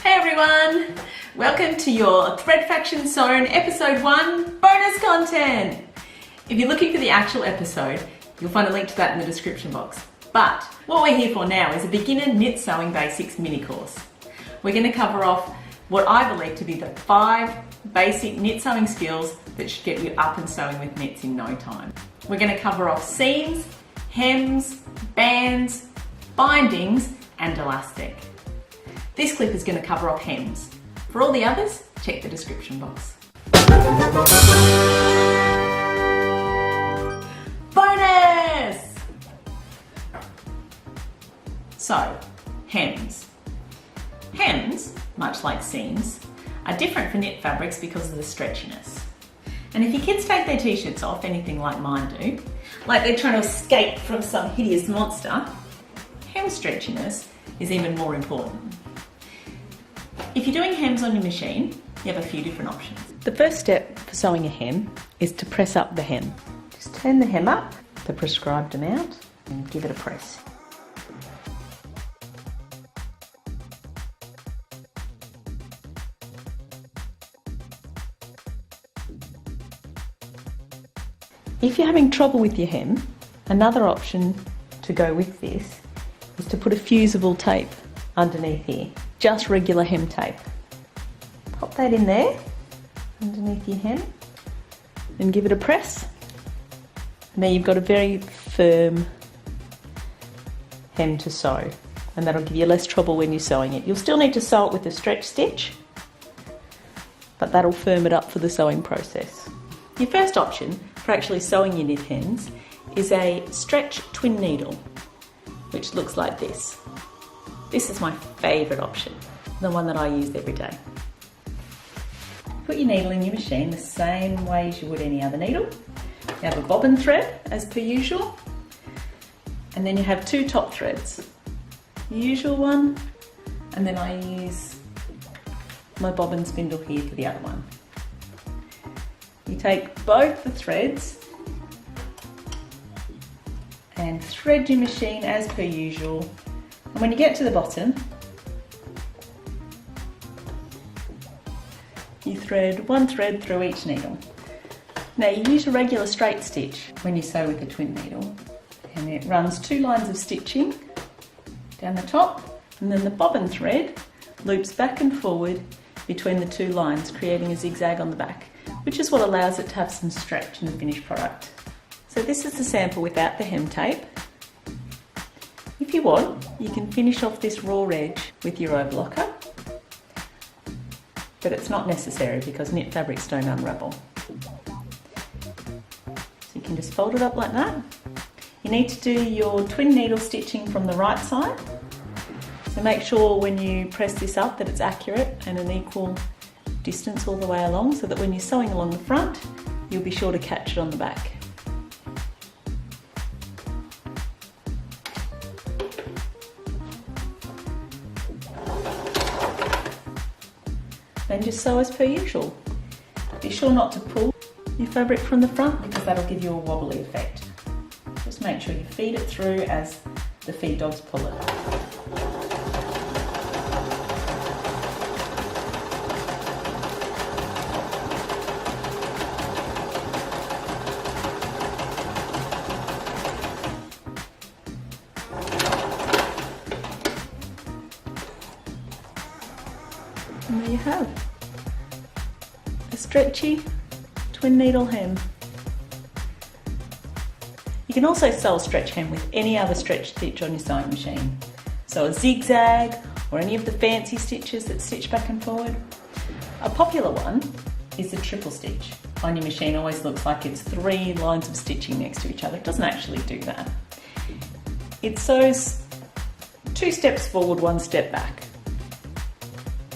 Hey everyone! Welcome to your Thread Faction Sewn Episode 1 bonus content! If you're looking for the actual episode, you'll find a link to that in the description box. But what we're here for now is a beginner knit sewing basics mini course. We're going to cover off what I believe to be the 5 basic knit sewing skills that should get you up and sewing with knits in no time. We're going to cover off seams, hems, bands, bindings and elastic. This clip is going to cover off hems. For all the others, check the description box. Bonus! So, hems. Hems, much like seams, are different for knit fabrics because of the stretchiness. And if your kids take their t-shirts off, anything like mine do, like they're trying to escape from some hideous monster, hem stretchiness is even more important. If you're doing hems on your machine, you have a few different options. The first step for sewing a hem is to press up the hem. Just turn the hem up the prescribed amount and give it a press. If you're having trouble with your hem, another option to go with this is to put a fusible tape underneath here. Just regular hem tape. Pop that in there, underneath your hem, and give it a press. Now you've got a very firm hem to sew, and that'll give you less trouble when you're sewing it. You'll still need to sew it with a stretch stitch, but that'll firm it up for the sewing process. Your first option for actually sewing your knit hems is a stretch twin needle, which looks like this. This is my favourite option, the one that I use every day. Put your needle in your machine the same way as you would any other needle. You have a bobbin thread as per usual, and then you have 2 top threads. The usual one, and then I use my bobbin spindle here for the other one. You take both the threads and thread your machine as per usual. And when you get to the bottom, you thread 1 thread through each needle. Now you use a regular straight stitch when you sew with a twin needle, and it runs 2 lines of stitching down the top, and then the bobbin thread loops back and forward between the 2 lines, creating a zigzag on the back, which is what allows it to have some stretch in the finished product. So this is the sample without the hem tape. If you want, you can finish off this raw edge with your overlocker, but it's not necessary because knit fabrics don't unravel. So you can just fold it up like that. You need to do your twin needle stitching from the right side, so make sure when you press this up that it's accurate and an equal distance all the way along, so that when you're sewing along the front, you'll be sure to catch it on the back. Then just sew as per usual. Be sure not to pull your fabric from the front because that'll give you a wobbly effect. Just make sure you feed it through as the feed dogs pull it. And there you have a stretchy twin needle hem. You can also sew a stretch hem with any other stretch stitch on your sewing machine. So a zigzag or any of the fancy stitches that stitch back and forward. A popular one is the triple stitch. On your machine always looks like it's 3 lines of stitching next to each other. It doesn't actually do that. It sews 2 steps forward, 1 step back,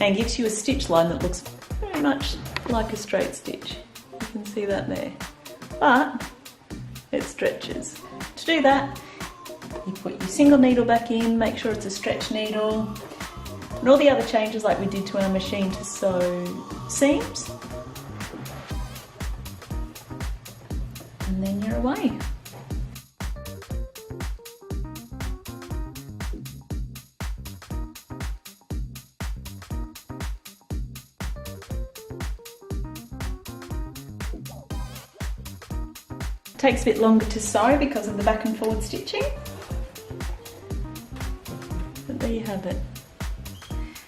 and gives you a stitch line that looks very much like a straight stitch. You can see that there, but it stretches. To do that, you put your single needle back in, make sure it's a stretch needle, and all the other changes like we did to our machine to sew seams, and then you're away. Takes a bit longer to sew because of the back and forward stitching. But there you have it.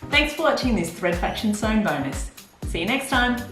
Thanks for watching this Thread Faction Sewn bonus. See you next time.